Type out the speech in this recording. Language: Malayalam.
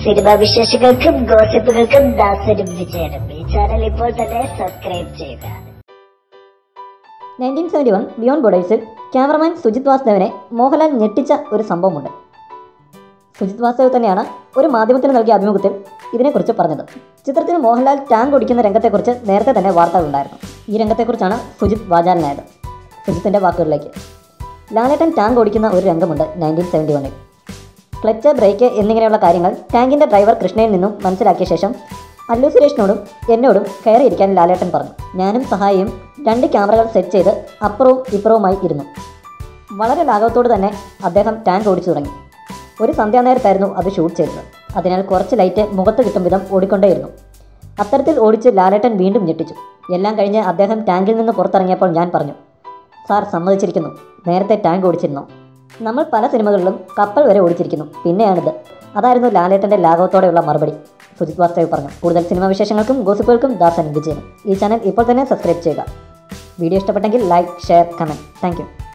സിനിമാ വിശേഷങ്ങൾക്കും ഗോസിപ്പുകൾക്കും ദാസനും വിജയനും ഈ ചാനൽ ഇപ്പോൾ തന്നെ സബ്സ്ക്രൈബ് ചെയ്യുക. 1971 ബിയോണ്ട് ബോർഡേഴ്സിൽ ക്യാമറമാൻ സുജിത് വാസുദേവനെ മോഹൻലാൽ ഞെട്ടിച്ച ഒരു സംഭവമുണ്ട്. സുജിത് വാസുദേവ് തന്നെയാണ് ഒരു മാധ്യമത്തിന് നൽകിയ അഭിമുഖത്തിൽ ഇതിനെക്കുറിച്ച് പറഞ്ഞത്. ചിത്രത്തിൽ മോഹൻലാൽ ടാങ്ക് ഓടിക്കുന്ന രംഗത്തെക്കുറിച്ച് നേരത്തെ തന്നെ വാർത്തകളുണ്ടായിരുന്നു. ഈ രംഗത്തെക്കുറിച്ചാണ് സുജിത് വാചാലനായത്. സുജിത്തിൻ്റെ വാക്കുകളിലേക്ക്, ലാലേട്ടൻ ടാങ്ക് ഓടിക്കുന്ന ഒരു രംഗമുണ്ട് 1971-ൽ. ക്ലച്ച്, ബ്രേക്ക് എന്നിങ്ങനെയുള്ള കാര്യങ്ങൾ ടാങ്കിൻ്റെ ഡ്രൈവർ കൃഷ്ണയിൽ നിന്നും മനസ്സിലാക്കിയ ശേഷം അല്ലു സുരേഷിനോടും എന്നോടും കയറിയിരിക്കാൻ ലാലേട്ടൻ പറഞ്ഞു. ഞാനും സഹായിയും 2 ക്യാമറകൾ സെറ്റ് ചെയ്ത് അപ്പുറവും ഇപ്പുറവുമായി ഇരുന്നു. വളരെ ലാഘവത്തോട് തന്നെ അദ്ദേഹം ടാങ്ക് ഓടിച്ചു തുടങ്ങി. ഒരു സന്ധ്യാനേരത്തായിരുന്നു അത് ഷൂട്ട് ചെയ്തത്. അതിനാൽ കുറച്ച് ലൈറ്റ് മുഖത്ത് കിട്ടും വിധം ഓടിക്കൊണ്ടേയിരുന്നു. അത്തരത്തിൽ ഓടിച്ച് ലാലേട്ടൻ വീണ്ടും ഞെട്ടിച്ചു. എല്ലാം കഴിഞ്ഞ് അദ്ദേഹം ടാങ്കിൽ നിന്ന് പുറത്തിറങ്ങിയപ്പോൾ ഞാൻ പറഞ്ഞു, സാർ സമ്മതിച്ചിരിക്കുന്നു, നേരത്തെ ടാങ്ക് ഓടിച്ചിരുന്നു. നമ്മൾ പല സിനിമകളിലും കപ്പൽ വരെ ഓടിച്ചിരിക്കുന്നു, പിന്നെയാണിത്. അതായിരുന്നു ലാലേട്ടൻ്റെ ലാഘവത്തോടെയുള്ള മറുപടി. സുജിത് വാസുദേവ് പറഞ്ഞു. കൂടുതൽ സിനിമാ വിശേഷങ്ങൾക്കും ഗോസിപ്പുകൾക്കും ദാസനും വിജയനും ഈ ചാനൽ ഇപ്പോൾ തന്നെ സബ്സ്ക്രൈബ് ചെയ്യുക. വീഡിയോ ഇഷ്ടപ്പെട്ടെങ്കിൽ like, share, comment. Thank you.